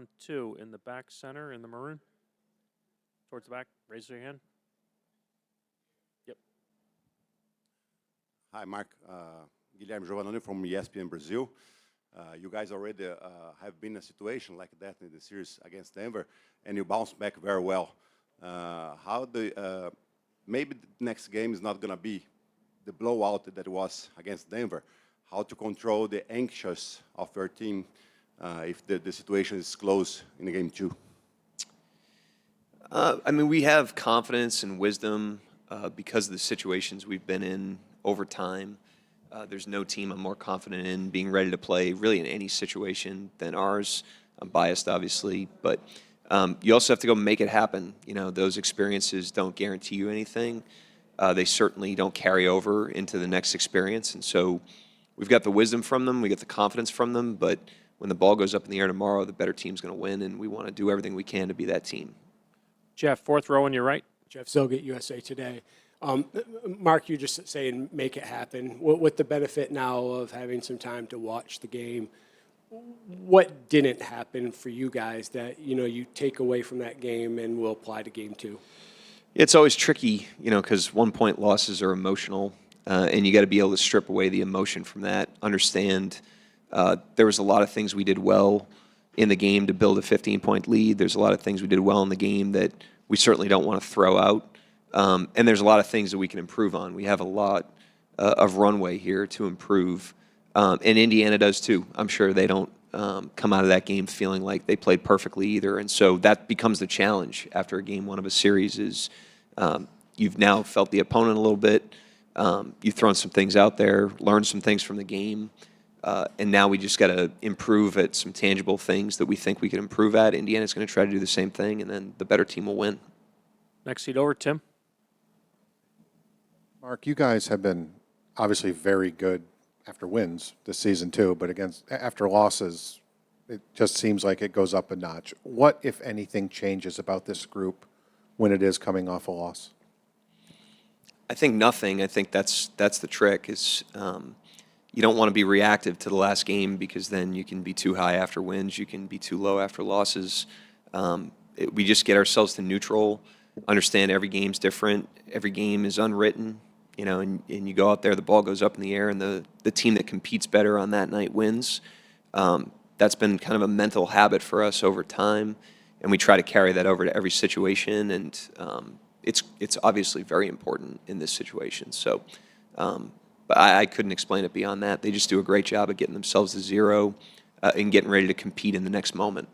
on 2 in the back center in the maroon. Towards the back. Raise your hand. Yep. Hi, Mark. Guilherme Giovannoni from ESPN Brazil. You guys already have been in a situation like that in the series against Denver, and you bounced back very well. Maybe the next game is not going to be the blowout that it was against Denver. How to control the anxious of your team if the situation is close in the game 2? I mean, we have confidence and wisdom because of the situations we've been in over time. There's no team I'm more confident in being ready to play really in any situation than ours. I'm biased, obviously, but you also have to go make it happen. You know, those experiences don't guarantee you anything. They certainly don't carry over into the next experience, and so we've got the wisdom from them, we get the confidence from them, but when the ball goes up in the air tomorrow, the better team's going to win, and we want to do everything we can to be that team. Jeff, 4th row on your right. Jeff Zilgett, USA Today. Mark, you're just saying make it happen. With the benefit now of having some time to watch the game, what didn't happen for you guys that, you know, you take away from that game and will apply to game 2? It's always tricky, you know, because 1-point losses are emotional, and you got to be able to strip away the emotion from that. Understand there was a lot of things we did well in the game to build a 15-point lead. There's a lot of things we did well in the game that we certainly don't want to throw out. And there's a lot of things that we can improve on. We have a lot of runway here to improve. And Indiana does too. I'm sure they don't come out of that game feeling like they played perfectly either. And so that becomes the challenge after a game 1 of a series is you've now felt the opponent a little bit. You've thrown some things out there, learned some things from the game. And now we just got to improve at some tangible things that we think we can improve at. Indiana's going to try to do the same thing, and then the better team will win. Next seat over, Tim. Mark, you guys have been obviously very good after wins this season too, but after losses, it just seems like it goes up a notch. What, if anything, changes about this group when it is coming off a loss? I think nothing. I think that's the trick is you don't want to be reactive to the last game because then you can be too high after wins. You can be too low after losses. We just get ourselves to neutral, understand every game's different. Every game is unwritten, you know, and you go out there, the ball goes up in the air, and the team that competes better on that night wins. That's been kind of a mental habit for us over time, and we try to carry that over to every situation, and it's obviously very important in this situation. So but I couldn't explain it beyond that. They just do a great job of getting themselves to zero and getting ready to compete in the next moment.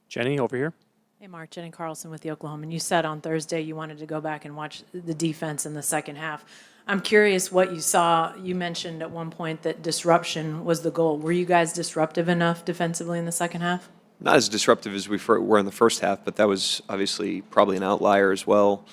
Jenny, over here. Hey, Mark, Jenny Carlson with the Oklahoman. You said on Thursday you wanted to go back and watch the defense in the second half. I'm curious what you saw. You mentioned at one point that disruption was the goal. Were you guys disruptive enough defensively in the second half? Not as disruptive as we were in the first half, but that was obviously probably an outlier as well.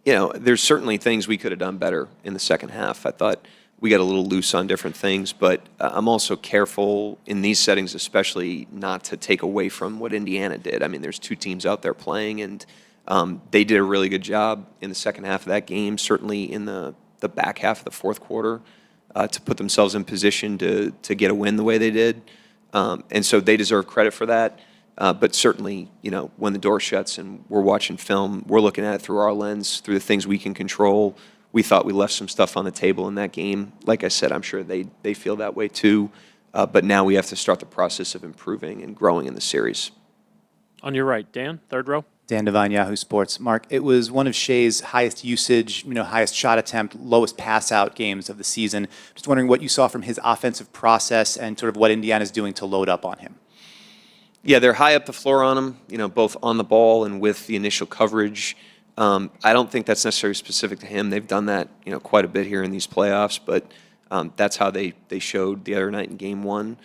You know, there's certainly things we could have done better in the second half. I thought we got a little loose on different things, but I'm also careful in these settings especially not to take away from what Indiana did. I mean, there's 2 teams out there playing, and they did a really good job in the second half of that game, certainly in the back half of the fourth quarter, to put themselves in position to get a win the way they did. And so they deserve credit for that. But certainly, you know, when the door shuts and we're watching film, we're looking at it through our lens, through the things we can control. We thought we left some stuff on the table in that game. Like I said, I'm sure they feel that way too. But now we have to start the process of improving and growing in the series. On your right, Dan, 3rd row. Dan Devine, Yahoo Sports. Mark, it was one of Shai's highest usage, highest shot attempt, lowest pass out games of the season. Just wondering what you saw from his offensive process and sort of what Indiana's doing to load up on him. Yeah, they're high up the floor on him, both on the ball and with the initial coverage. I don't think that's necessarily specific to him. They've done that, quite a bit here in these playoffs, but that's how they showed the other night in Game 1.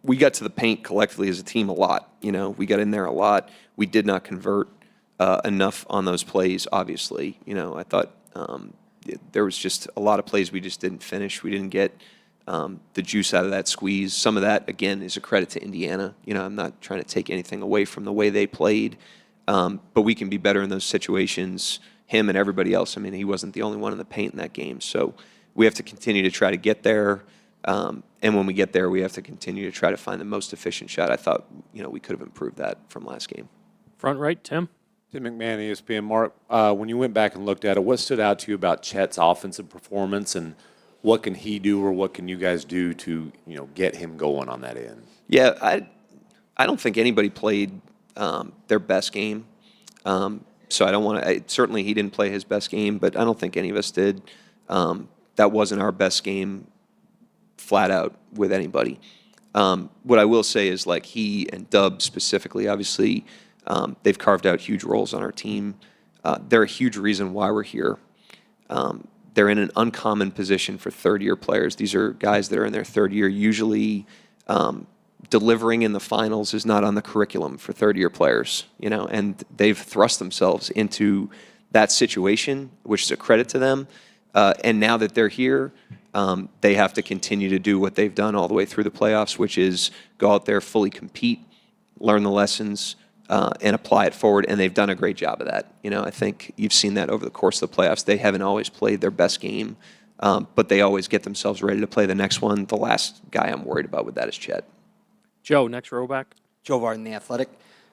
We got to the paint collectively as a team a lot. We got in there a lot. We did not convert enough on those plays, obviously. I thought there was just a lot of plays we just didn't finish. We didn't get the juice out of that squeeze. Some of that, again, is a credit to Indiana. I'm not trying to take anything away from the way they played, but we can be better in those situations, him and everybody else. I mean, he wasn't the only one in the paint in that game. So we have to continue to try to get there, And when we get there, we have to continue to try to find the most efficient shot. I thought, we could have improved that from last game. Front right, Tim. Tim McMahon, ESPN. Mark, when you went back and looked at it, what stood out to you about Chet's offensive performance, and what can he do or what can you guys do to, get him going on that end? Yeah, I don't think anybody played their best game. So I don't want to. Certainly, he didn't play his best game, but I don't think any of us did. That wasn't our best game, flat out, with anybody. What I will say is, like, he and Dub specifically, obviously, they've carved out huge roles on our team. They're a huge reason why we're here. They're in an uncommon position for third-year players. These are guys that are in their third year. Usually, delivering in the finals is not on the curriculum for third-year players, and they've thrust themselves into that situation, which is a credit to them. And now that they're here, they have to continue to do what they've done all the way through the playoffs, which is go out there, fully compete, learn the lessons, and apply it forward. And they've done a great job of that. I think you've seen that over the course of the playoffs. They haven't always played their best game, but they always get themselves ready to play the next one. The last guy I'm worried about with that is Chet. Joe, next row back. Joe Varden, The Athletic.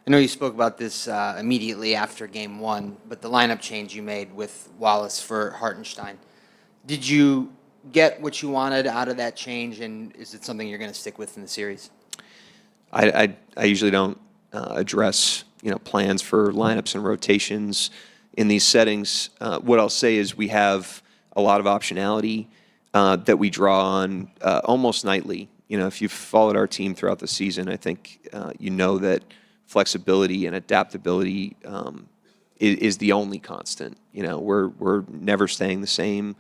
I know you spoke about this immediately after Game 1, but the lineup change you made with Wallace for Hartenstein. Did you get what you wanted out of that change, and is it something you're going to stick with in the series? I usually don't address plans for lineups and rotations in these settings. What I'll say is we have a lot of optionality that we draw on almost nightly. If you've followed our team throughout the season, I think that flexibility and adaptability is the only constant. We're never staying the same.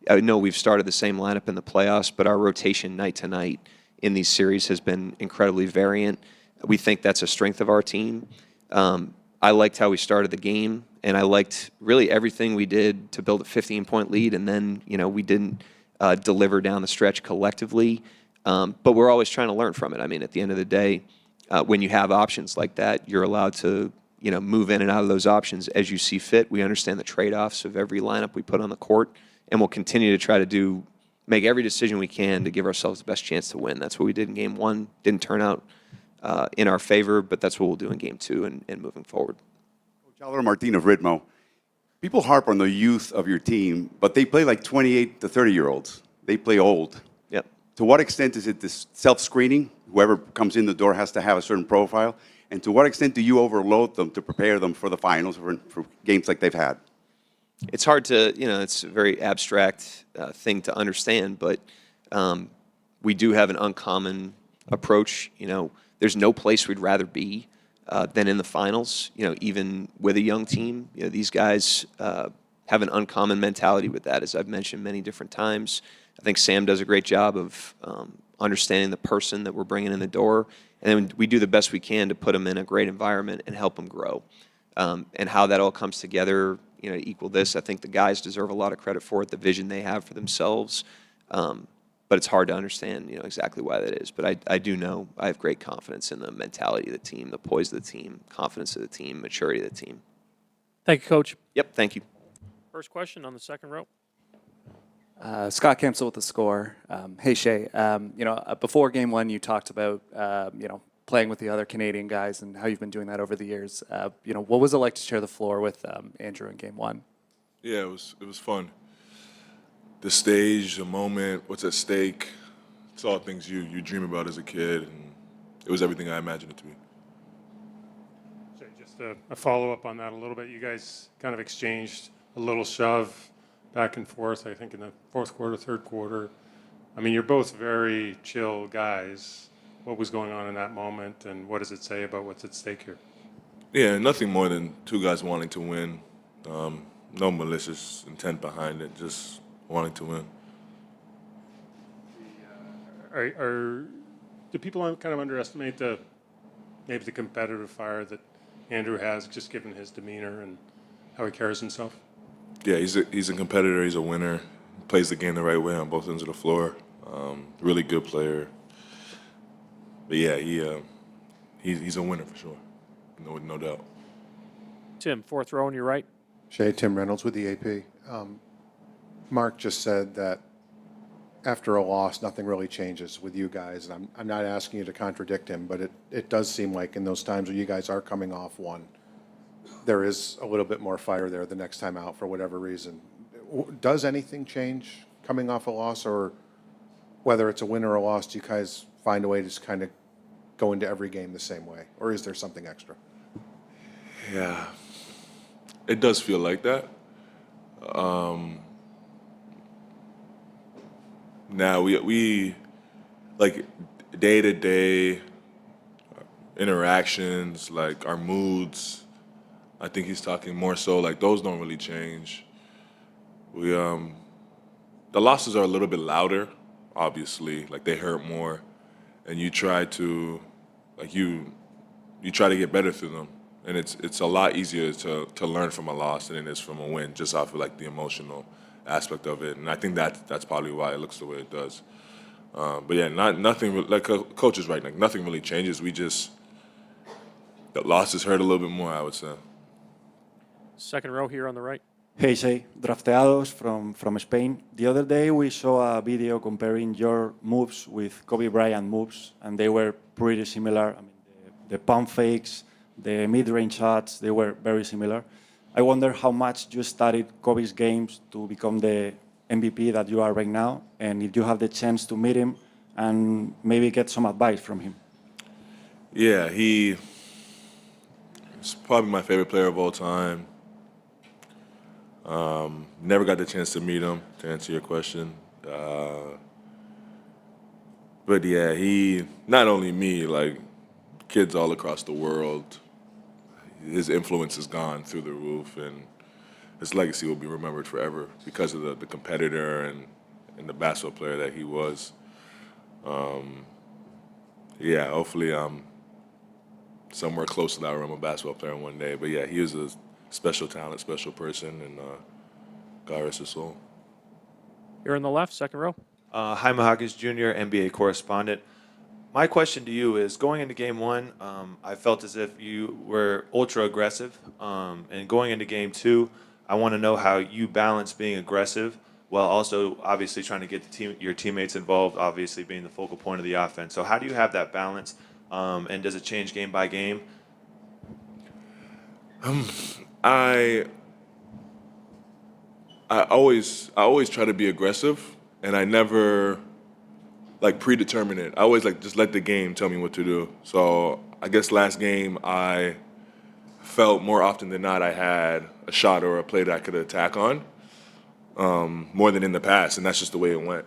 I know we've started the same lineup in the playoffs, but our rotation night to night in these series has been incredibly variant. We think that's a strength of our team. I liked how we started the game, and I liked really everything we did to build a 15-point lead, and then we didn't deliver down the stretch collectively. But we're always trying to learn from it. I mean, at the end of the day, when you have options like that, you're allowed to move in and out of those options as you see fit. We understand the trade-offs of every lineup we put on the court, and we'll continue to try to make every decision we can to give ourselves the best chance to win. That's what we did in Game 1. Didn't turn out in our favor, but that's what we'll do in Game 2 and moving forward. Coach Albert Martin of Ritmo. People harp on the youth of your team, but they play like 28 to 30-year-olds. They play old. Yep. To what extent is it this self-screening? Whoever comes in the door has to have a certain profile. And to what extent do you overload them to prepare them for the finals, for games like they've had? It's hard to, it's a very abstract thing to understand, but we do have an uncommon approach. There's no place we'd rather be than in the finals, even with a young team. These guys have an uncommon mentality with that, as I've mentioned many different times. I think Sam does a great job of understanding the person that we're bringing in the door, and then we do the best we can to put them in a great environment and help them grow. And how that all comes together, to equal this, I think the guys deserve a lot of credit for it, the vision they have for themselves. But it's hard to understand, exactly why that is. But I do know I have great confidence in the mentality of the team, the poise of the team, confidence of the team, maturity of the team. Thank you, Coach. Yep, thank you. First question on the second row. Scott Campbell with The Score. Hey, Shai. Before Game 1, you talked about, playing with the other Canadian guys and how you've been doing that over the years. What was it like to share the floor with Andrew in Game 1? Yeah, it was fun. The stage, the moment, what's at stake, it's all things you dream about as a kid, and it was everything I imagined it to be. Just a follow-up on that a little bit. You guys kind of exchanged a little shove back and forth, I think, in the fourth quarter, third quarter. I mean, you're both very chill guys. What was going on in that moment, and what does it say about what's at stake here? Yeah, nothing more than two guys wanting to win. No malicious intent behind it, just wanting to win. Do people kind of underestimate maybe the competitive fire that Andrew has, just given his demeanor and how he carries himself? Yeah, he's a competitor. He's a winner. He plays the game the right way on both ends of the floor. Really good player. But yeah, he's a winner for sure. No doubt. Tim, fourth row on your right. Shai, Tim Reynolds with the AP. Mark just said that after a loss, nothing really changes with you guys. And I'm not asking you to contradict him, but it does seem like in those times when you guys are coming off one, there is a little bit more fire there the next time out for whatever reason. Does anything change coming off a loss, or whether it's a win or a loss, do you guys find a way to just kind of go into every game the same way, or is there something extra? Yeah, it does feel like that. Now we like day to day interactions, like our moods. I think he's talking more so like those don't really change. We the losses are a little bit louder, obviously, like they hurt more, and you try to like you try to get better through them, and it's a lot easier to learn from a loss than it is from a win, just off of like the emotional aspect of it, and I think that's probably why it looks the way it does. But yeah, nothing like coach is right. Like nothing really changes. We just the losses hurt a little bit more, I would say. Second row here on the right. Hey, Shai, drafteados from Spain. The other day we saw a video comparing your moves with Kobe Bryant moves, and they were pretty similar. I mean, the pump fakes, the mid-range shots, they were very similar. I wonder how much you studied Kobe's games to become the MVP that you are right now, and if you have the chance to meet him and maybe get some advice from him. Yeah, he's probably my favorite player of all time. Never got the chance to meet him, to answer your question. But yeah, he, not only me, like kids all across the world, his influence has gone through the roof, and his legacy will be remembered forever because of the competitor and the basketball player that he was. Yeah, hopefully I'm somewhere close to that realm of basketball player one day. But yeah, he was a special talent, special person, and God rest his soul. Here on the left, second row. Jaime Hawkins Jr., NBA correspondent. My question to you is, going into game one, I felt as if you were ultra aggressive. And going into game two, I want to know how you balance being aggressive while also obviously trying to get your teammates involved, obviously being the focal point of the offense. So how do you have that balance, and does it change game by game? I always try to be aggressive, and I never like predetermine it. I always like just let the game tell me what to do. So I guess last game I felt more often than not I had a shot or a play that I could attack on, more than in the past, and that's just the way it went.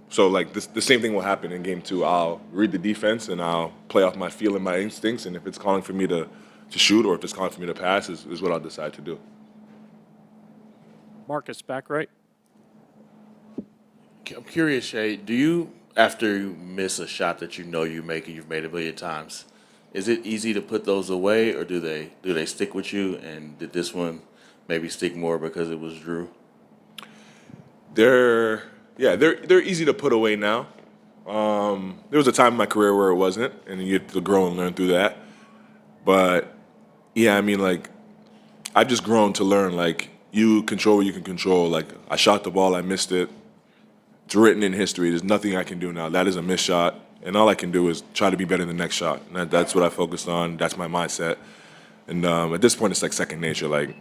So like the same thing will happen in game two. I'll read the defense and I'll play off my feel and my instincts, and if it's calling for me to shoot or if it's calling for me to pass is what I'll decide to do. Marcus, back right. I'm curious, Shai, do you, after you miss a shot that you know you make and you've made a million times, is it easy to put those away, or do they stick with you? And did this one maybe stick more because it was Drew? They're easy to put away now. There was a time in my career where it wasn't, and you have to grow and learn through that. But yeah, I mean, like, I've just grown to learn, like, you control what you can control. Like, I shot the ball, I missed it. It's written in history. There's nothing I can do now. That is a missed shot, and all I can do is try to be better than the next shot. And that's what I focused on. That's my mindset. And at this point, it's like second nature. Like,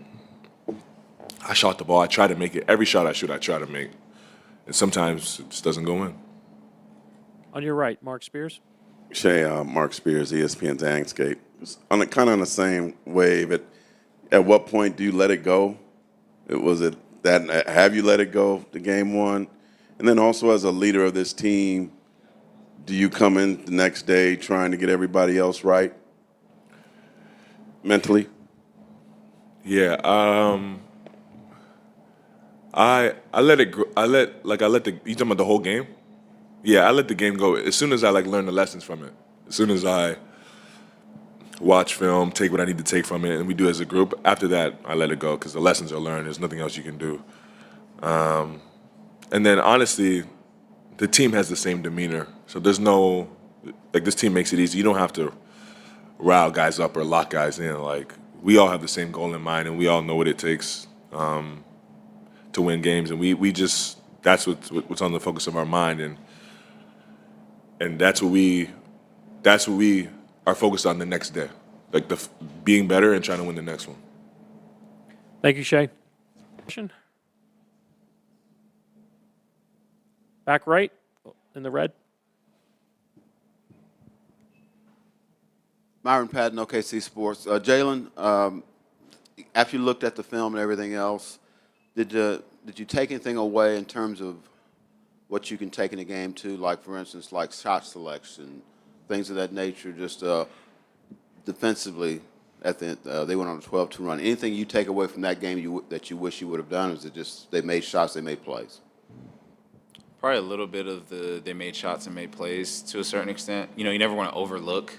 I shot the ball. I try to make it. Every shot I shoot, I try to make. And sometimes it just doesn't go in. On your right, Mark Spears. Shai, Mark Spears, ESPN's Angscape. Kind of on the same wave. At what point do you let it go? Have you let it go to game one? And then also as a leader of this team, do you come in the next day trying to get everybody else right mentally? Yeah, I let it. You talking about the whole game? Yeah, I let the game go as soon as I learn the lessons from it. As soon as I watch film, take what I need to take from it, and we do it as a group. After that, I let it go because the lessons are learned. There's nothing else you can do. And then honestly, the team has the same demeanor, so there's no this team makes it easy. You don't have to rile guys up or lock guys in. Like, we all have the same goal in mind, and we all know what it takes to win games, and we just that's what's on the focus of our mind, and that's what we are focused on the next day, like being better and trying to win the next one. Thank you, Shai. Back right in the red. Myron Patton, OKC Sports. Jalen, after you looked at the film and everything else, did you take anything away in terms of what you can take in the game too? Like, for instance, like shot selection, things of that nature, just defensively at the they went on a 12-2 run. Anything you take away from that game that you wish you would have done? Or is it just they made shots, they made plays? Probably a little bit of they made shots and made plays to a certain extent. You know, you never want to overlook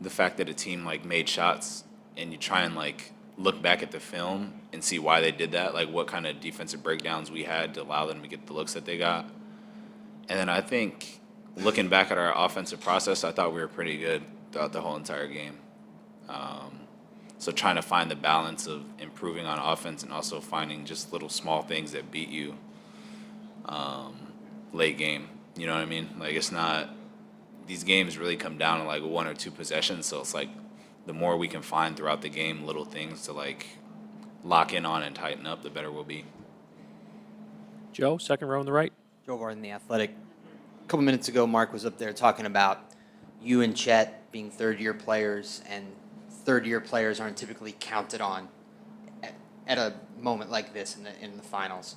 the fact that a team like made shots, and you try and like look back at the film and see why they did that, like what kind of defensive breakdowns we had to allow them to get the looks that they got. And then I think looking back at our offensive process, I thought we were pretty good throughout the whole entire game. So trying to find the balance of improving on offense and also finding just little small things that beat you late game. You know what I mean? Like, it's not, these games really come down to like 1 or 2 possessions. So it's like the more we can find throughout the game, little things to like lock in on and tighten up, the better we'll be. Joe, second row on the right. Joe Varden, The Athletic. A couple minutes ago, Mark was up there talking about you and Chet being third-year players, and third-year players aren't typically counted on at a moment like this in the finals.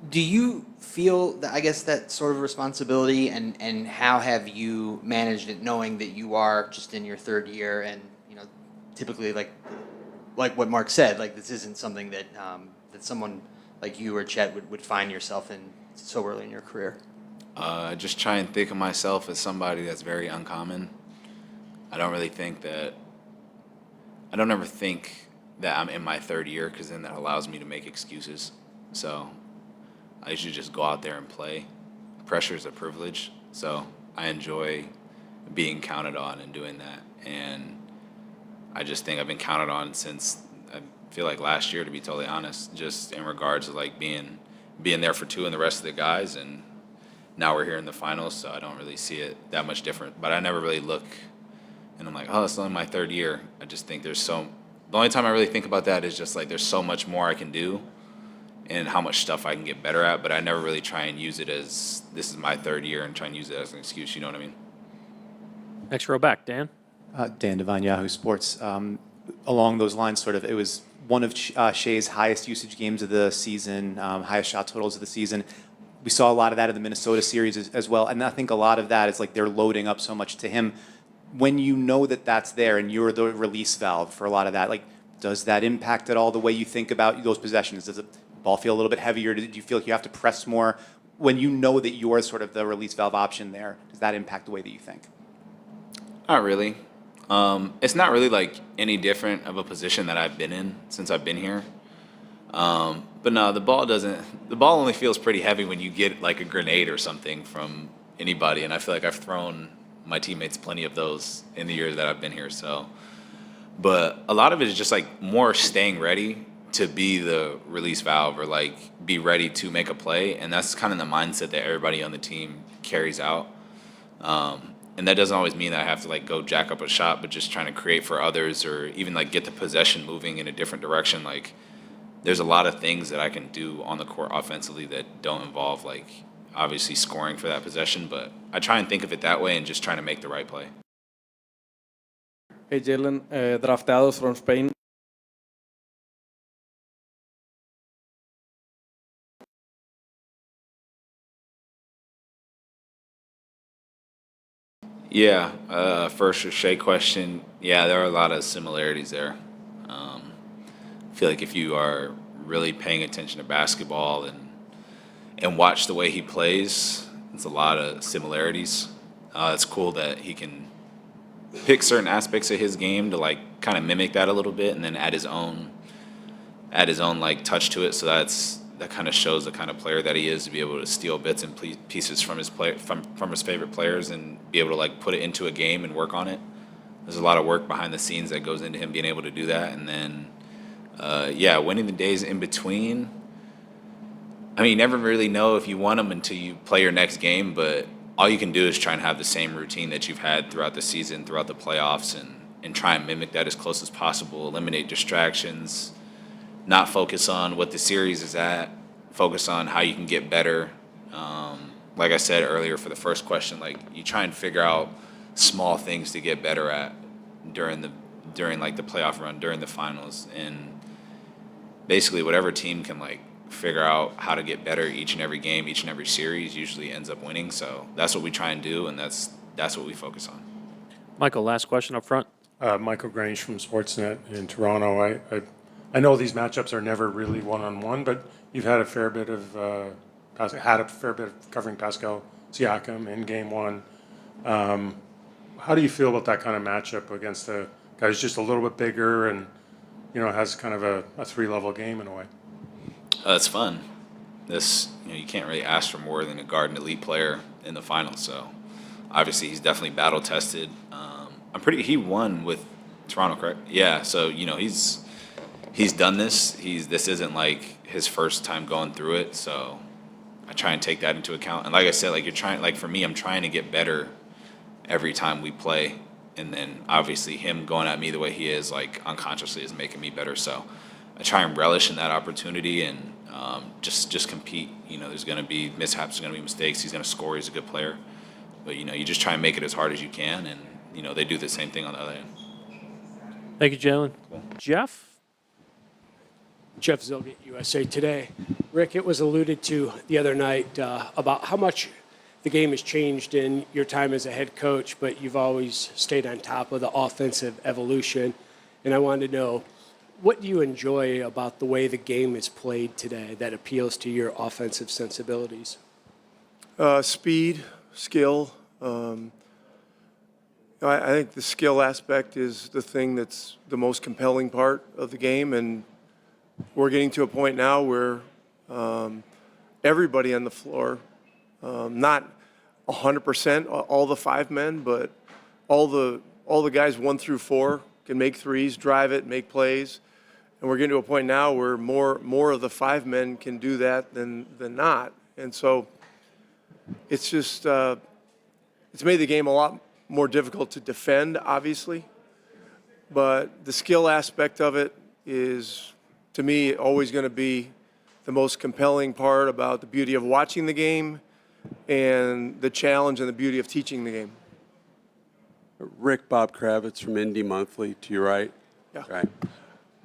Do you feel that, I guess, that sort of responsibility, and how have you managed it, knowing that you are just in your third year, and typically like what Mark said, like this isn't something that that someone like you or Chet would find yourself in so early in your career? Just try and think of myself as somebody that's very uncommon. I don't ever think that I'm in my third year, because then that allows me to make excuses. So I usually just go out there and play. Pressure is a privilege, so I enjoy being counted on and doing that. And I just think I've been counted on since, I feel like last year, to be totally honest, just in regards to like being there for 2 and the rest of the guys. And now we're here in the finals, so I don't really see it that much different. But I never really look and I'm like, oh, it's only my third year. I just think the only time I really think about that is just like there's so much more I can do and how much stuff I can get better at, but I never really try and use it as this is my third year and try and use it as an excuse, you know what I mean? Next row back, Dan. Dan Devine, Yahoo Sports. Along those lines, sort of, it was one of Shai's highest usage games of the season, highest shot totals of the season. We saw a lot of that in the Minnesota series as well, and I think a lot of that is like they're loading up so much to him. When you know that that's there and you're the release valve for a lot of that, like, does that impact at all the way you think about those possessions? Does the ball feel a little bit heavier? Do you feel like you have to press more? When you know that you're sort of the release valve option there, does that impact the way that you think? Not really. It's not really like any different of a position that I've been in since I've been here. But no, the ball only feels pretty heavy when you get like a grenade or something from anybody. And I feel like I've thrown my teammates plenty of those in the years that I've been here. So, but a lot of it is just like more staying ready to be the release valve or like be ready to make a play. And that's kind of the mindset that everybody on the team carries out. And that doesn't always mean that I have to like go jack up a shot, but just trying to create for others or even like get the possession moving in a different direction. Like there's a lot of things that I can do on the court offensively that don't involve like obviously scoring for that possession, but I try and think of it that way and just trying to make the right play. Hey Jalen, drafteados from Spain. Yeah, first Shai question. Yeah, there are a lot of similarities there. I feel like if you are really paying attention to basketball and watch the way he plays, it's a lot of similarities. It's cool that he can pick certain aspects of his game to like kind of mimic that a little bit, and then add his own like touch to it. So that kind of shows the kind of player that he is, to be able to steal bits and pieces from his from his favorite players and be able to like put it into a game and work on it. There's a lot of work behind the scenes that goes into him being able to do that. And then, winning the days in between, I mean, you never really know if you want them until you play your next game, but all you can do is try and have the same routine that you've had throughout the season, throughout the playoffs, and try and mimic that as close as possible, eliminate distractions, not focus on what the series is at, focus on how you can get better. Like I said earlier for the first question, like you try and figure out small things to get better at during like the playoff run, during the finals, and basically whatever team can like figure out how to get better each and every game, each and every series usually ends up winning. So that's what we try and do, and that's what we focus on. Michael, last question up front. Michael Grange from Sportsnet in Toronto. I know these matchups are never really one-on-one, but you've had a fair bit of covering Pascal Siakam in Game 1. How do you feel about that kind of matchup against a guy who's just a little bit bigger and has kind of a three-level game in a way? It's fun. You can't really ask for more than a guard and elite player in the finals. So obviously he's definitely battle tested. He won with Toronto, correct? Yeah. So he's done this. This isn't like his first time going through it. So I try and take that into account. And like I said, for me, I'm trying to get better every time we play. And then obviously him going at me the way he is, like unconsciously, is making me better. So I try and relish in that opportunity and just compete. There's going to be mishaps, there's going to be mistakes. He's going to score. He's a good player. But, you just try and make it as hard as you can. And, they do the same thing on the other end. Thank you, Jalen. Jeff? Jeff Zilgett, USA Today. Rick, it was alluded to the other night about how much the game has changed in your time as a head coach, but you've always stayed on top of the offensive evolution. And I wanted to know, what do you enjoy about the way the game is played today that appeals to your offensive sensibilities? Speed, skill. I think the skill aspect is the thing that's the most compelling part of the game, and we're getting to a point now where everybody on the floor, not 100% all the five men, but all the guys 1 through 4 can make threes, drive it, make plays. And we're getting to a point now where more of the five men can do that than not. And so it's just it's made the game a lot more difficult to defend, obviously. But the skill aspect of it is, to me, always going to be the most compelling part about the beauty of watching the game and the challenge and the beauty of teaching the game. Rick, Bob Kravitz from Indy Monthly, to your right. Yeah. Right.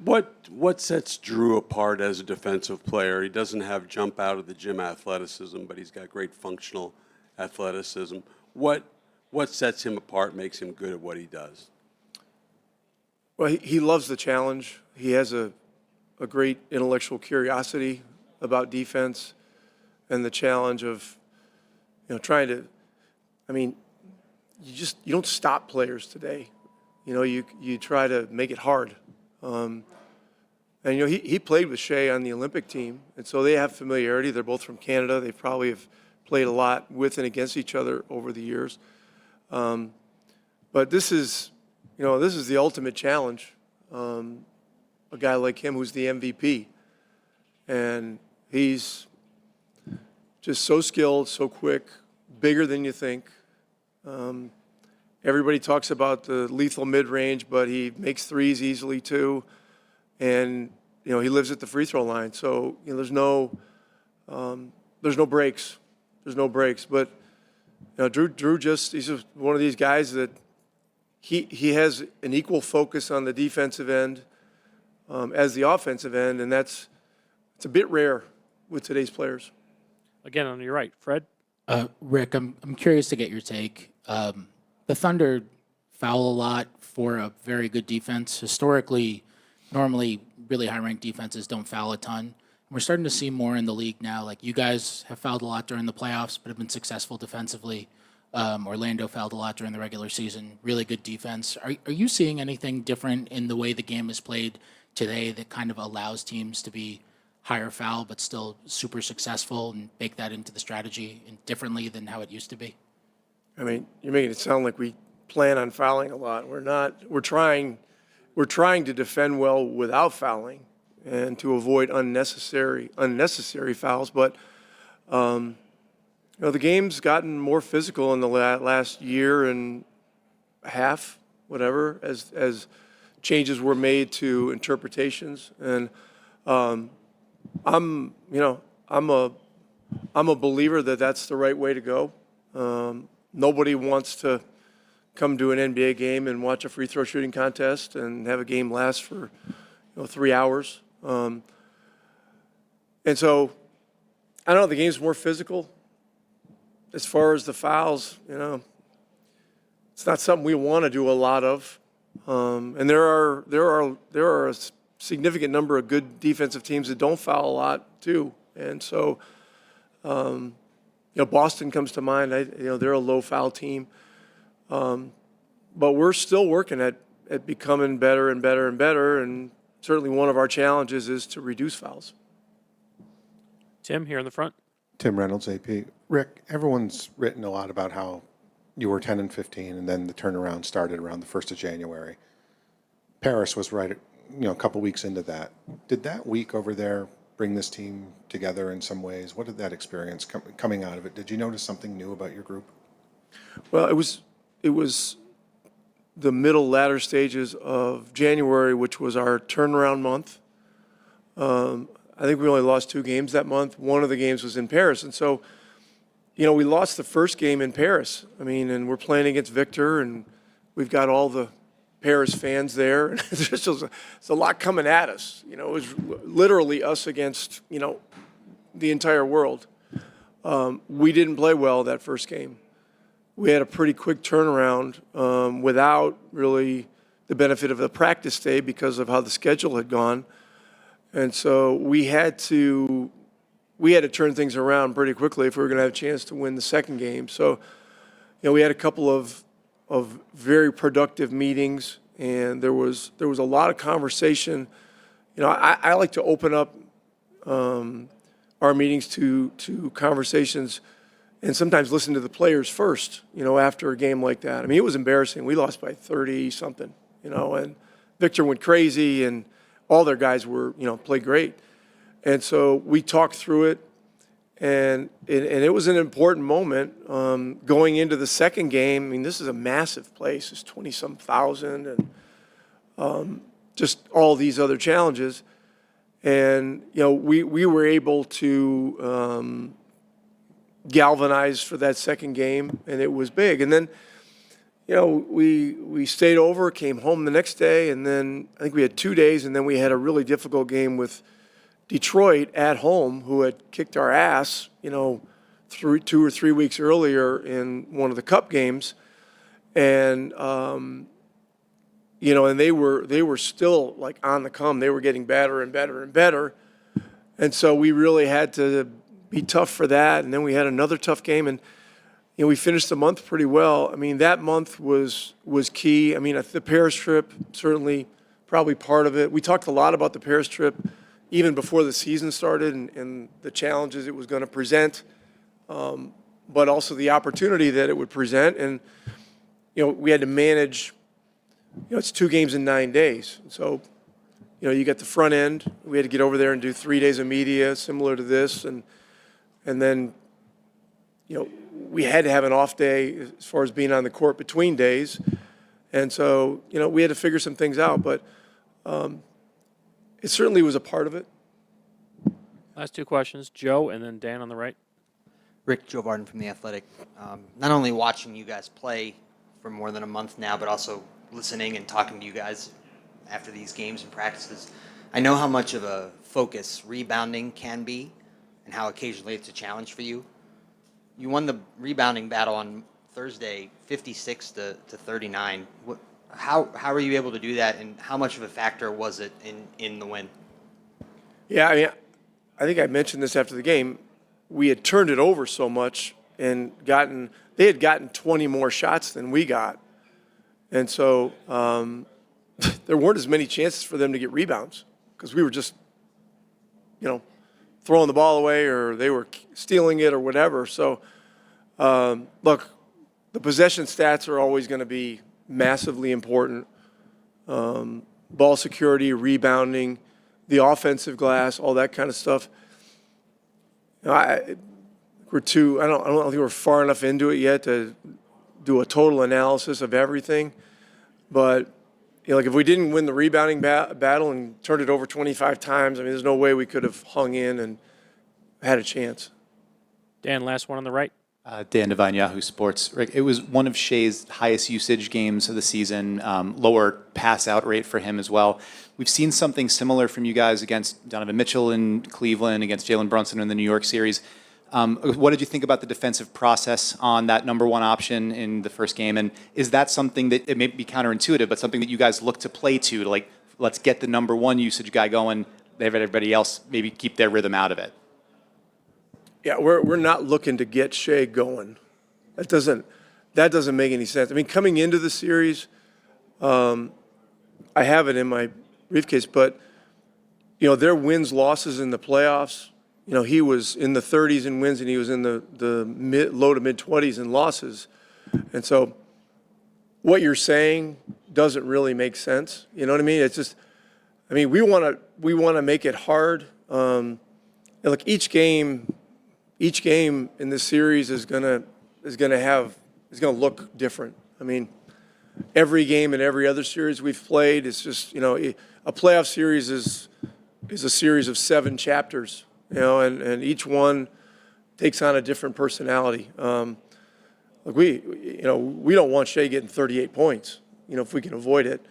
What sets Drew apart as a defensive player? He doesn't have jump out of the gym athleticism, but he's got great functional athleticism. What sets him apart, makes him good at what he does? Well, he loves the challenge. He has a great intellectual curiosity about defense and the challenge of, trying to, you don't stop players today. You try to make it hard. And he played with Shai on the Olympic team, and so they have familiarity. They're both from Canada. They probably have played a lot with and against each other over the years. But this is the ultimate challenge. A guy like him who's the MVP, and he's just so skilled, so quick, bigger than you think. Everybody talks about the lethal mid-range, but he makes threes easily too. And, he lives at the free throw line. So, there's no breaks. There's no breaks. But, Drew he's just one of these guys that he has an equal focus on the defensive end as the offensive end. And it's a bit rare with today's players. Again, on your right, Fred? Rick, I'm curious to get your take. The Thunder foul a lot for a very good defense. Historically, normally really high-ranked defenses don't foul a ton. We're starting to see more in the league now. Like, you guys have fouled a lot during the playoffs, but have been successful defensively. Orlando fouled a lot during the regular season. Really good defense. Are you seeing anything different in the way the game is played today that kind of allows teams to be higher foul but still super successful and bake that into the strategy differently than how it used to be? You're making it sound like we plan on fouling a lot. We're not. We're trying to defend well without fouling. and to avoid unnecessary fouls. But the game's gotten more physical in the last year and a half, whatever, as changes were made to interpretations. And I'm a believer that that's the right way to go. Nobody wants to come to an NBA game and watch a free throw shooting contest and have a game last for 3 hours. And so, I don't know, the game's more physical. As far as the fouls, it's not something we want to do a lot of. And there are a significant number of good defensive teams that don't foul a lot too. And so, Boston comes to mind. They're a low foul team. But we're still working at becoming better and better and better. And certainly one of our challenges is to reduce fouls. Tim, here in the front. Tim Reynolds, AP. Rick, everyone's written a lot about how you were 10-15, and then the turnaround started around the 1st of January. Paris was right, a couple weeks into that. Did that week over there bring this team together in some ways? What did that experience coming out of it? Did you notice something new about your group? Well, it was the middle latter stages of January, which was our turnaround month. I think we only lost 2 games that month. One of the games was in Paris. And so, we lost the first game in Paris. And we're playing against Victor, and we've got all the Paris fans there. And there's a lot coming at us. It was literally us against, the entire world. We didn't play well that first game. We had a pretty quick turnaround without really the benefit of the practice day because of how the schedule had gone. And so we had to turn things around pretty quickly if we were going to have a chance to win the second game. So, we had a couple of very productive meetings, and there was a lot of conversation. I like to open up our meetings to conversations and sometimes listen to the players first, after a game like that. It was embarrassing. We lost by 30-something, and Victor went crazy, and all their guys were, played great. And so we talked through it, and it was an important moment going into the second game. This is a massive place. It's 20-some thousand, and just all these other challenges. And, we were able to galvanize for that second game, and it was big. And then, we stayed over, came home the next day, and then I think we had 2 days, and then we had a really difficult game with Detroit at home, who had kicked our ass, 2 or 3 weeks earlier in one of the Cup games. And, and they were still like on the come. They were getting better and better and better. And so we really had to be tough for that. And then we had another tough game, and we finished the month pretty well. That month was key. The Paris trip, certainly probably part of it. We talked a lot about the Paris trip even before the season started and the challenges it was going to present, but also the opportunity that it would present. And, we had to manage, it's 2 games in 9 days. So, you got the front end. We had to get over there and do 3 days of media similar to this. And then, we had to have an off day as far as being on the court between days. And so, we had to figure some things out, but it certainly was a part of it. Last 2 questions, Joe and then Dan on the right. Rick, Joe Barton from The Athletic. Not only watching you guys play for more than a month now, but also listening and talking to you guys after these games and practices. I know how much of a focus rebounding can be and how occasionally it's a challenge for you. You won the rebounding battle on Thursday, 56-39. How were you able to do that, and how much of a factor was it in the win? Yeah, I think I mentioned this after the game. We had turned it over so much and they had gotten 20 more shots than we got. And so there weren't as many chances for them to get rebounds because we were just, throwing the ball away, or they were stealing it or whatever. So, look, the possession stats are always going to be massively important. Ball security, rebounding, the offensive glass, all that kind of stuff. You know, I don't think we're far enough into it yet to do a total analysis of everything. But you know, like if we didn't win the rebounding battle and turned it over 25 times, I mean, there's no way we could have hung in and had a chance. Dan, last one on the right. Dan Devine, Yahoo Sports. Rick, it was one of Shai's highest usage games of the season, lower pass out rate for him as well. We've seen something similar from you guys against Donovan Mitchell in Cleveland, against Jalen Brunson in the New York series. What did you think about the defensive process on that number one option in the first game? And is that something that, it may be counterintuitive, but something that you guys look to play to like, let's get the number one usage guy going, everybody else maybe keep their rhythm out of it? Yeah, we're not looking to get Shai going. That doesn't make any sense. I mean, coming into the series, I have it in my briefcase, but you know, their wins losses in the playoffs. You know, he was in the 30s in wins, and he was in the low to mid 20s in losses. And so, what you're saying doesn't really make sense. You know what I mean? It's just, I mean, we want to make it hard. Look, each game in this series is gonna look different. I mean, every game and every other series we've played, it's just, you know, a playoff series is a series of 7 chapters, you know, and each one takes on a different personality. Look, we don't want Shai getting 38 points, you know, if we can avoid it.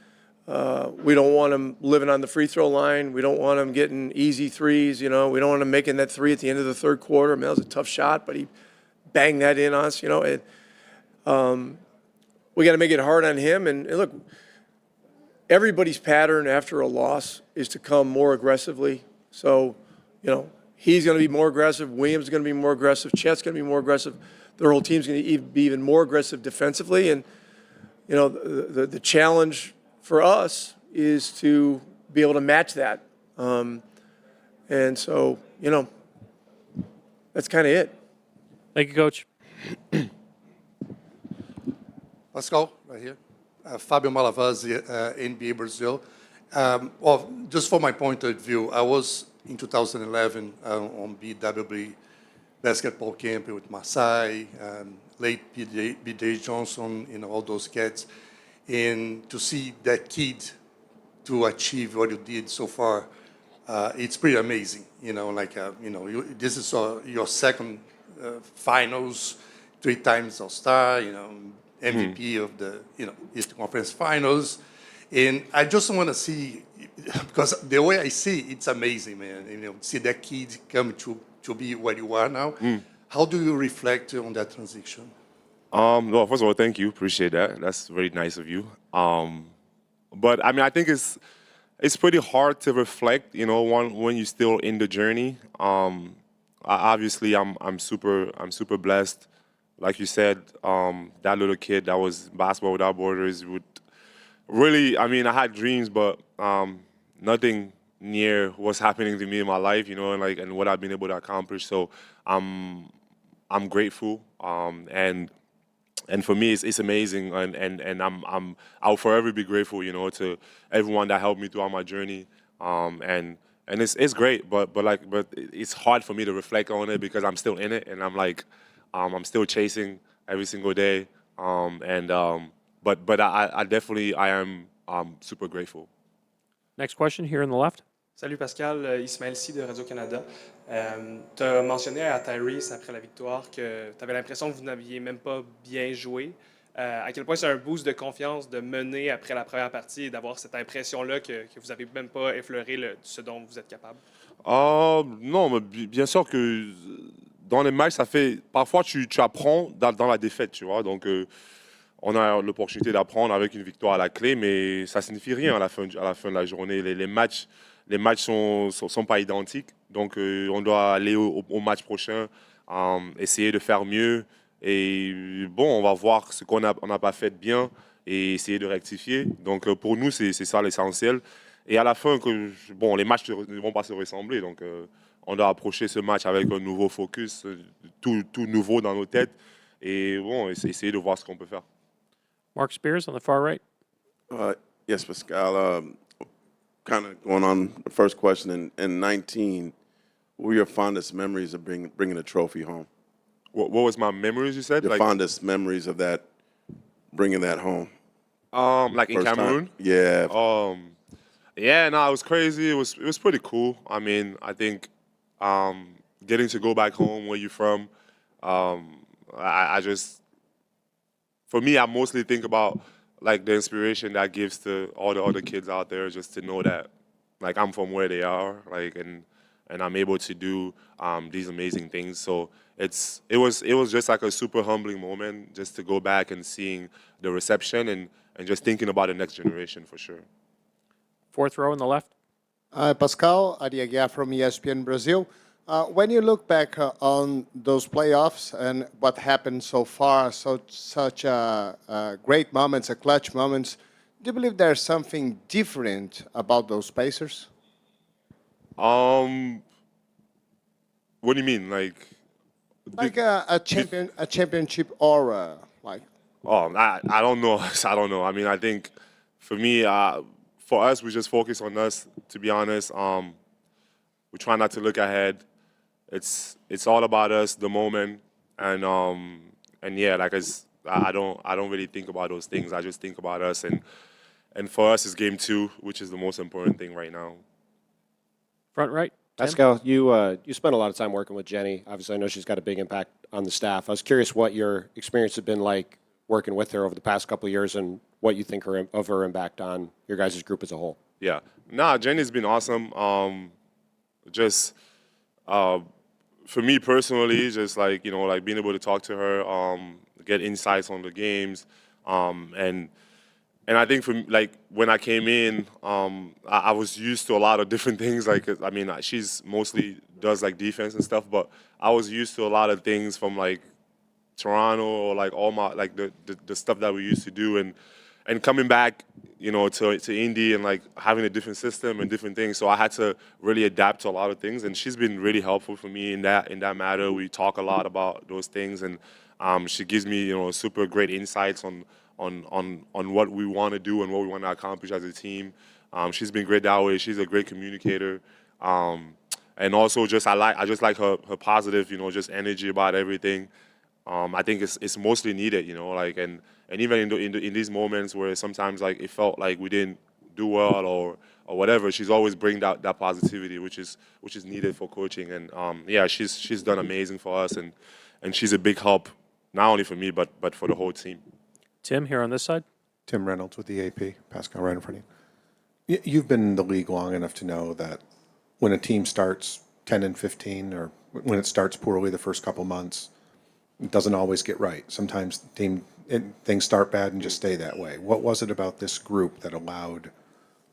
We don't want him living on the free throw line. We don't want him getting easy threes, you know. We don't want him making that three at the end of the third quarter. I mean, that was a tough shot, but he banged that in on us, you know. We got to make it hard on him. And look, everybody's pattern after a loss is to come more aggressively. So, you know, he's going to be more aggressive. Williams is going to be more aggressive. Chet's going to be more aggressive. Their whole team's going to be even more aggressive defensively. And, you know, the challenge for us is to be able to match that. And so, you know, that's kind of it. Thank you, Coach. Pascal, right here. Fabio Malavasi, NBA Brazil. Well, just for my point of view, I was in 2011 on BWB basketball camp with Masai, late B.J. Johnson, you know, all those cats. And to see that kid to achieve what you did so far, it's pretty amazing. You know, like, you know, this is your second finals, 3 times All-Star, you know, MVP of the, you know, Eastern Conference Finals. And I just want to see, because the way I see it's amazing, man. You know, see that kid come to be where you are now. How do you reflect on that transition? Well, first of all, thank you. Appreciate that. That's very nice of you. But I mean, I think it's pretty hard to reflect, you know, when you're still in the journey. Obviously, I'm super blessed. Like you said, that little kid that was Basketball Without Borders would really. I mean, I had dreams, but nothing near what's happening to me in my life, you know, and what I've been able to accomplish. So I'm grateful, and for me, it's amazing, and I'll forever be grateful, you know, to everyone that helped me throughout my journey, and it's great, but it's hard for me to reflect on it because I'm still in it, and I'm still chasing every single day, but I definitely am super grateful. Next question here on the left. Salut Pascal, Ismaël C de Radio-Canada. Tu as mentionné à Tyrese après la victoire que tu avais l'impression que vous n'aviez même pas bien joué. À quel point c'est un boost de confiance de mener après la première partie et d'avoir cette impression-là que vous n'avez même pas effleuré ce dont vous êtes capable? Non, mais bien sûr que dans les matchs, ça fait... Parfois, tu apprends dans la défaite, tu vois. Donc, on a l'opportunité d'apprendre avec une victoire à la clé, mais ça ne signifie rien à la fin de la journée. Les matchs sont pas identiques. Donc, on doit aller au match prochain, essayer de faire mieux. Et bon, on va voir ce qu'on n'a pas fait bien et essayer de rectifier. Donc, pour nous, c'est ça l'essentiel. Et à la fin, les matchs ne vont pas se ressembler. Donc, on doit approcher ce match avec un nouveau focus, tout nouveau dans nos têtes. Et bon, essayer de voir ce qu'on peut faire. Mark Spears on the far right. Yes, Pascal. kind of going on the first question, in 19, what were your fondest memories of bringing a trophy home? What was my memories, you said? Your fondest memories of that, bringing that home? Like in First time? Cameroon? Yeah. Yeah, no, it was crazy. It was pretty cool. I mean, I think getting to go back home where you're from, I just, for me, I mostly think about like the inspiration that gives to all the other kids out there, just to know that like I'm from where they are, like and I'm able to do these amazing things. So it was just like a super humbling moment, just to go back and seeing the reception and just thinking about the next generation for sure. Fourth row on the left. Pascal Siakam from ESPN Brazil. When you look back on those playoffs and what happened so far, such great moments, clutch moments, do you believe there's something different about those Pacers? What do you mean, like a championship aura, like? Oh, I don't know. I don't know. I mean, I think for me, for us, we just focus on us. To be honest, we try not to look ahead. It's all about us, the moment, and yeah, like I don't really think about those things. I just think about us, and for us, it's game 2, which is the most important thing right now. Front right. Tim? Pascal, you spent a lot of time working with Jenny. Obviously, I know she's got a big impact on the staff. I was curious what your experience has been like working with her over the past couple of years, and what you think of her impact on your guys' group as a whole. Yeah, Jenny's been awesome. Just for me personally, just like like being able to talk to her, get insights on the games, and I think for like when I came in, I was used to a lot of different things. Like I mean, she's mostly does like defense and stuff, but I was used to a lot of things from like Toronto or like all my like the stuff that we used to do, and coming back to Indy and like having a different system and different things. So I had to really adapt to a lot of things, and she's been really helpful for me in that matter. We talk a lot about those things, and she gives me super great insights on what we want to do and what we want to accomplish as a team. She's been great that way. She's a great communicator, and also I just like her positive just energy about everything. I think it's mostly needed, like and even in these moments where sometimes like it felt like we didn't do well or whatever, she's always bring that positivity, which is needed for coaching. And yeah, she's done amazing for us, and she's a big help not only for me but for the whole team. Tim here on this side. Tim Reynolds with the AP. Pascal, right in front of you. You've been in the league long enough to know that when a team starts 10-15, or when it starts poorly the first couple months, it doesn't always get right. Sometimes things start bad and just stay that way. What was it about this group that allowed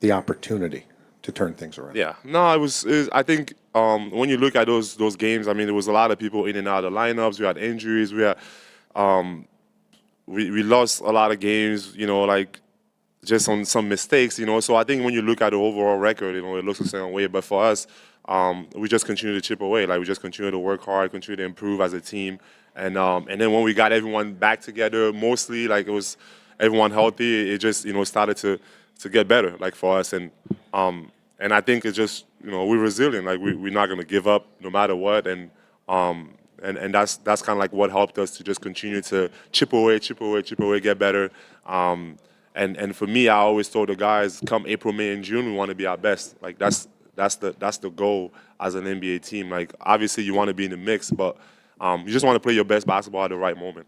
the opportunity to turn things around? Yeah, no, it was I think when you look at those games, I mean, there was a lot of people in and out of the lineups. We had injuries. We had we lost a lot of games. Like just on some mistakes. So I think when you look at the overall record, it looks the same way. But for us, we just continue to chip away. Like we just continue to work hard, continue to improve as a team. And then when we got everyone back together, mostly like it was everyone healthy, it just started to get better, like for us. And I think it's just we're resilient. Like we're not gonna give up no matter what. And that's kind of like what helped us to just continue to chip away, get better. And for me, I always told the guys, come April, May, and June, we want to be our best. Like that's the goal as an NBA team. Like obviously you want to be in the mix, but you just want to play your best basketball at the right moment.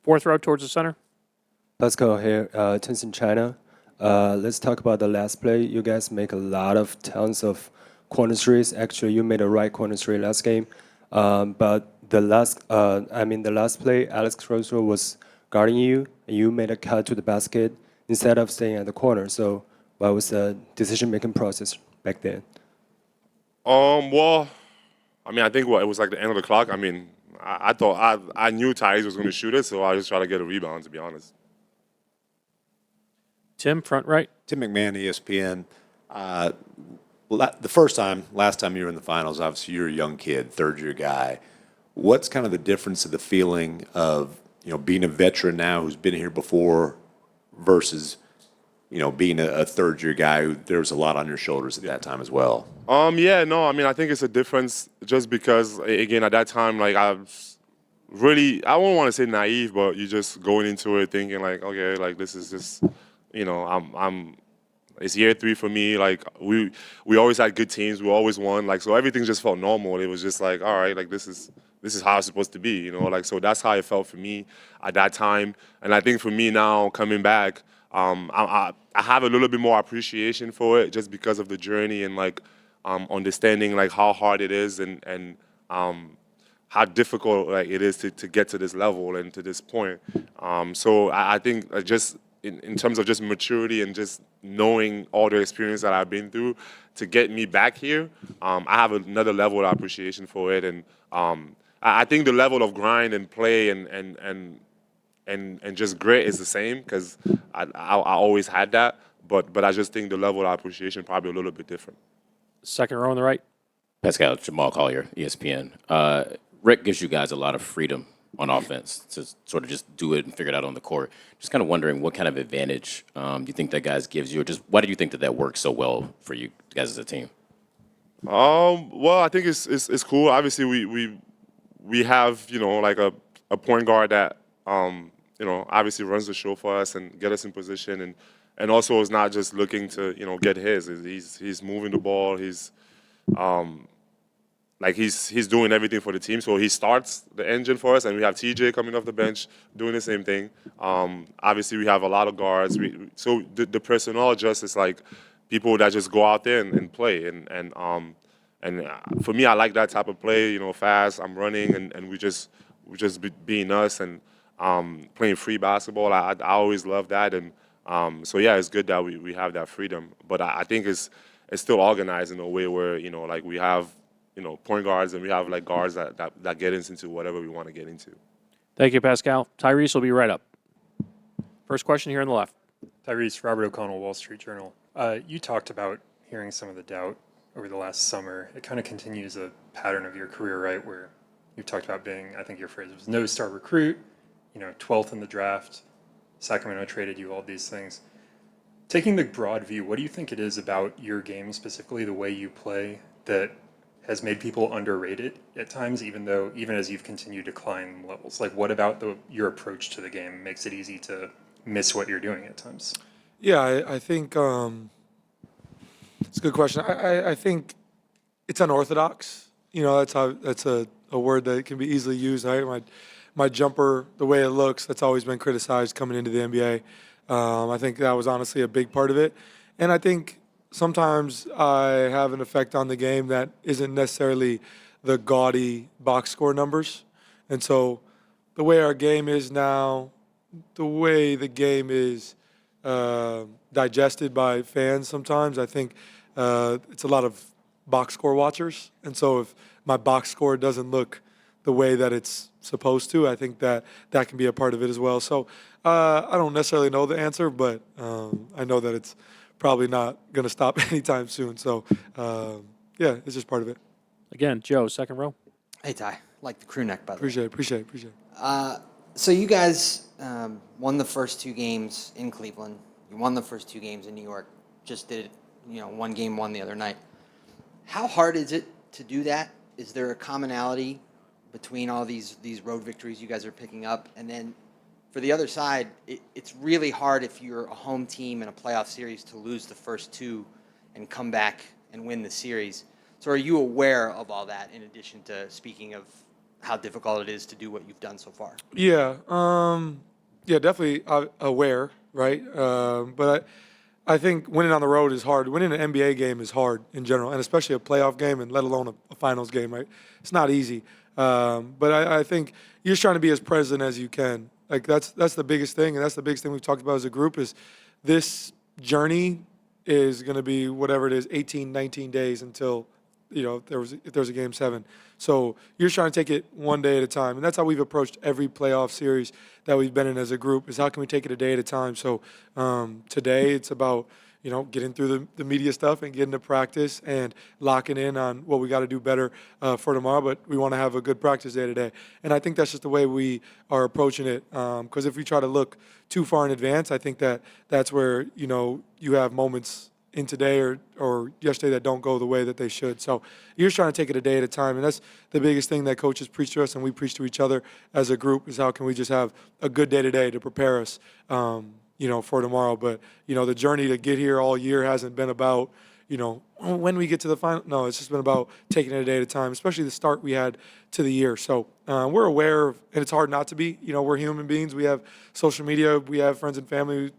Fourth row towards the center. Pascal here, Tencent China. Let's talk about the last play. You guys make a lot of tons of corner threes. Actually, you made a right corner three last game. But the last play, Alex Caruso was guarding you, and you made a cut to the basket instead of staying at the corner. So what was the decision-making process back then? Well, I mean, I think it was like the end of the clock. I mean, I thought I knew Tyrese was going to shoot it, so I just tried to get a rebound, to be honest. Tim, front right. Tim McMahon, ESPN. Last time you were in the finals, obviously you're a young kid, third-year guy. What's kind of the difference of the feeling of being a veteran now who's been here before versus being a third-year guy, there was a lot on your shoulders at that time as well. Yeah, no, I mean, I think it's a difference just because, again, at that time, like, I was really, I won't want to say naive, but you just going into it thinking, like, okay, like, this is just, it's year 3 for me. Like, we always had good teams. We always won. Like, so everything just felt normal. It was just like, all right, like, this is how it's supposed to be, like, so that's how it felt for me at that time. And I think for me now, coming back, I have a little bit more appreciation for it just because of the journey and, like, understanding, like, how hard it is and how difficult, like, it is to get to this level and to this point. So I think just in terms of just maturity and just knowing all the experience that I've been through to get me back here, I have another level of appreciation for it. And I think the level of grind and play and just grit is the same because I always had that. But I just think the level of appreciation probably a little bit different. Second row on the right. Pascal, Jamal Collier, ESPN. Rick gives you guys a lot of freedom on offense to sort of just do it and figure it out on the court. Just kind of wondering what kind of advantage you think that guys gives you, or just why do you think that works so well for you guys as a team? Well, I think it's cool. Obviously, we have like a point guard that obviously runs the show for us and get us in position and also is not just looking to get his. He's moving the ball. He's he's doing everything for the team. So he starts the engine for us, and we have TJ coming off the bench doing the same thing. Obviously, we have a lot of guards. So the personnel just is like people that just go out there and play. And for me, I like that type of play. Fast. I'm running, and we just being us and playing free basketball. I always love that. And so yeah, it's good that we have that freedom. But I think it's still organized in a way where like we have point guards and we have like guards that get us into whatever we want to get into. Thank you, Pascal. Tyrese will be right up. First question here on the left. Tyrese, Robert O'Connell, Wall Street Journal. You talked about hearing some of the doubt over the last summer. It kind of continues a pattern of your career, right, where you've talked about being, I think your phrase was no-star recruit, 12th in the draft, Sacramento traded you, all these things. Taking the broad view, what do you think it is about your game, specifically the way you play, that has made people underrated at times, even as you've continued to climb levels? Like, what about your approach to the game makes it easy to miss what you're doing at times? Yeah, I think it's a good question. I think it's unorthodox. That's a word that can be easily used. My jumper, the way it looks, that's always been criticized coming into the NBA. I think that was honestly a big part of it. And I think sometimes I have an effect on the game that isn't necessarily the gaudy box score numbers. And so the way our game is now, the way the game is digested by fans sometimes, I think it's a lot of box score watchers. And so if my box score doesn't look the way that it's supposed to, I think that can be a part of it as well. So I don't necessarily know the answer, but I know that it's probably not going to stop anytime soon. So, yeah, it's just part of it. Again, Joe, second row. Hey, Ty. Like the crew neck, by the way. Appreciate it. So you guys won the first 2 games in Cleveland. You won the first 2 games in New York. Just did, one game won the other night. How hard is it to do that? Is there a commonality between all these road victories you guys are picking up? And then for the other side, it's really hard if you're a home team in a playoff series to lose the first 2 and come back and win the series. So are you aware of all that in addition to speaking of how difficult it is to do what you've done so far? Yeah, definitely aware, right? But I think winning on the road is hard. Winning an NBA game is hard in general, and especially a playoff game, and let alone a finals game, right? It's not easy. But I think you're just trying to be as present as you can. Like that's the biggest thing, and that's the biggest thing we've talked about as a group is this journey is going to be whatever it is, 18, 19 days until if there's a game 7. So you're trying to take it one day at a time, and that's how we've approached every playoff series that we've been in as a group. Is how can we take it a day at a time? So today it's about getting through the media stuff and getting to practice and locking in on what we got to do better for tomorrow. But we want to have a good practice day today. And I think that's just the way we are approaching it. Because if we try to look too far in advance, I think that's where, you have moments in today or yesterday that don't go the way that they should. So you're just trying to take it a day at a time. And that's the biggest thing that coaches preach to us and we preach to each other as a group is how can we just have a good day today to prepare us, for tomorrow. But, the journey to get here all year hasn't been about, when we get to the final. No, it's just been about taking it a day at a time, especially the start we had to the year. So we're aware of, and it's hard not to be, we're human beings. We have social media. We have friends and family,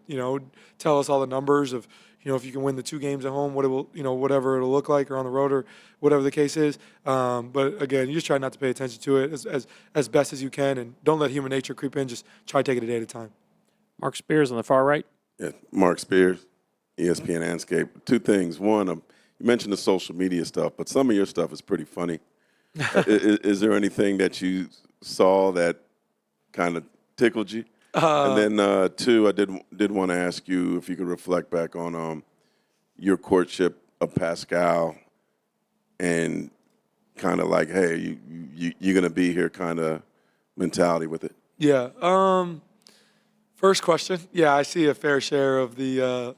tell us all the numbers of, if you can win the 2 games at home, what it will, whatever it'll look like, or on the road, or whatever the case is. But again, you just try not to pay attention to it as best as you can, and don't let human nature creep in. Just try to take it a day at a time. Mark Spears on the far right. Yeah, Mark Spears, ESPN Landscape. 2 things. One, you mentioned the social media stuff, but some of your stuff is pretty funny. Is there anything that you saw that kind of tickled you? And then 2, I did want to ask you if you could reflect back on your courtship of Pascal and kind of like, hey, you're going to be here kind of mentality with it. Yeah. First question. Yeah, I see a fair share of the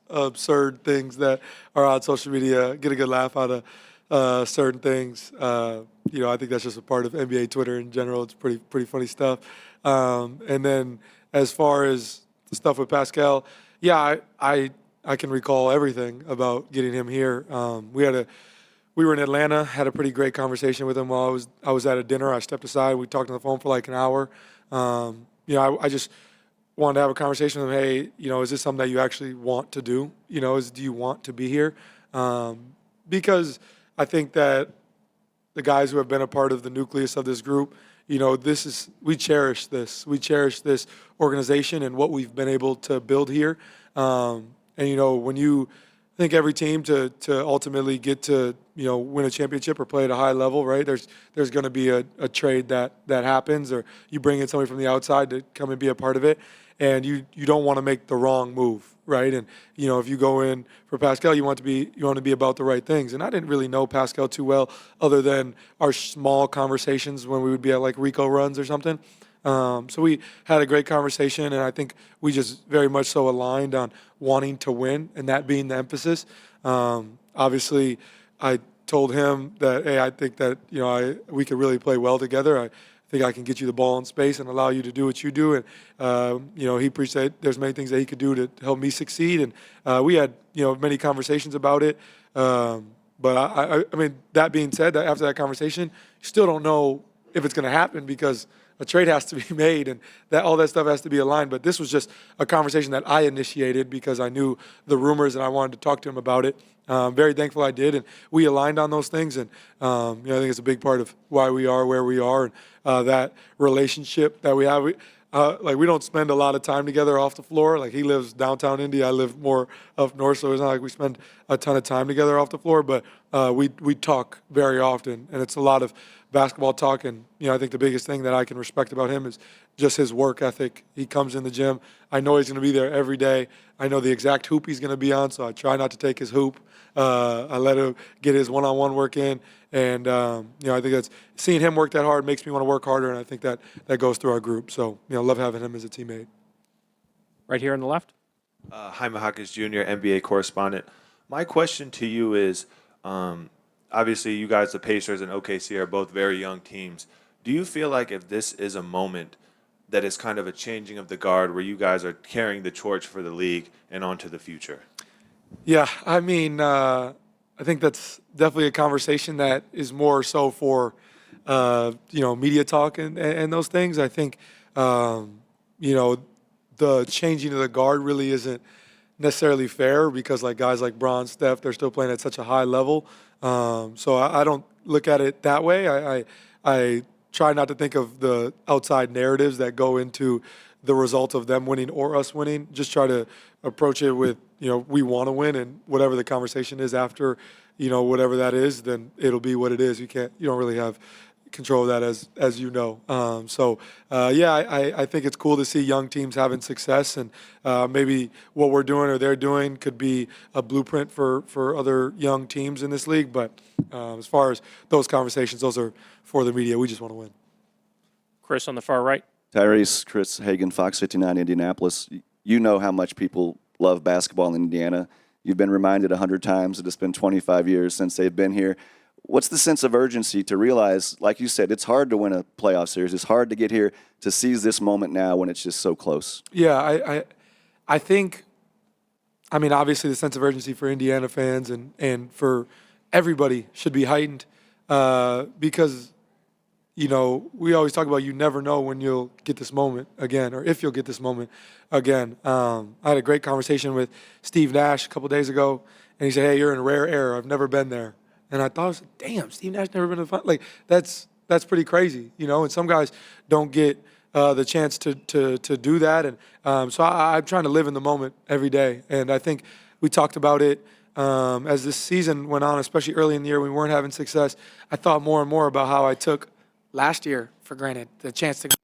absurd things that are on social media. Get a good laugh out of certain things. I think that's just a part of NBA Twitter in general. It's pretty funny stuff. And then as far as the stuff with Pascal, yeah, I can recall everything about getting him here. We were in Atlanta, had a pretty great conversation with him while I was at a dinner. I stepped aside. We talked on the phone for like an hour. I just wanted to have a conversation with him. Hey, is this something that you actually want to do? Do you want to be here? Because I think that the guys who have been a part of the nucleus of this group, we cherish this. We cherish this organization and what we've been able to build here. And when you think every team to ultimately get to, win a championship or play at a high level, right? There's going to be a trade that happens, or you bring in somebody from the outside to come and be a part of it. And you don't want to make the wrong move, right? And if you go in for Pascal, you want to be about the right things. And I didn't really know Pascal too well, other than our small conversations when we would be at like Rico runs or something. So we had a great conversation, and I think we just very much so aligned on wanting to win, and that being the emphasis. Obviously, I told him that, hey, I think that we could really play well together. I think I can get you the ball in space and allow you to do what you do. And, he preached that there's many things that he could do to help me succeed. And we had, many conversations about it. But I mean, that being said, after that conversation, you still don't know if it's going to happen because a trade has to be made and all that stuff has to be aligned. But this was just a conversation that I initiated because I knew the rumors and I wanted to talk to him about it. Very thankful I did, and we aligned on those things. And I think it's a big part of why we are where we are, and that relationship that we have. We don't spend a lot of time together off the floor. Like, he lives downtown Indy, I live more up north, so it's not like we spend a ton of time together off the floor. But we talk very often, and it's a lot of basketball talk. And I think the biggest thing that I can respect about him is just his work ethic. He comes in the gym. I know he's going to be there every day. I know the exact hoop he's going to be on, so I try not to take his hoop. I let him get his one-on-one work in. And, I think that's seeing him work that hard makes me want to work harder, and I think that goes through our group. So, love having him as a teammate. Right here on the left. Jaime Jaquez Jr., NBA correspondent. My question to you is, obviously you guys, the Pacers and OKC, are both very young teams. Do you feel like if this is a moment that is kind of a changing of the guard where you guys are carrying the torch for the league and on to the future? Yeah, I mean, I think that's definitely a conversation that is more so for, media talk and those things. I think, the changing of the guard really isn't necessarily fair because, like, guys like Bron, Steph, they're still playing at such a high level. So I don't look at it that way. I try not to think of the outside narratives that go into the result of them winning or us winning. Just try to approach it with, we want to win, and whatever the conversation is after, whatever that is, then it'll be what it is. You don't really have control of that, as you know. I think it's cool to see young teams having success, and maybe what we're doing or they're doing could be a blueprint for other young teams in this league. But as far as those conversations, those are for the media. We just want to win. Chris on the far right. Tyrese, Chris Hagan, Fox 59, Indianapolis. You know how much people love basketball in Indiana. You've been reminded 100 times that it's been 25 years since they've been here. What's the sense of urgency to realize, like you said, it's hard to win a playoff series. It's hard to get here, to seize this moment now when it's just so close. Yeah, I think, I mean, obviously the sense of urgency for Indiana fans and for everybody should be heightened because, you know, we always talk about you never know when you'll get this moment again or if you'll get this moment again. I had a great conversation with Steve Nash a couple days ago, and he said, hey, you're in a rare era. I've never been there. And I thought, damn, Steve Nash never been to the final. Like, that's pretty crazy, you know. And some guys don't get the chance to do that. And so I'm trying to live in the moment every day. And I think we talked about it as this season went on, especially early in the year when we weren't having success. I thought more and more about how I took last year for granted, the chance to go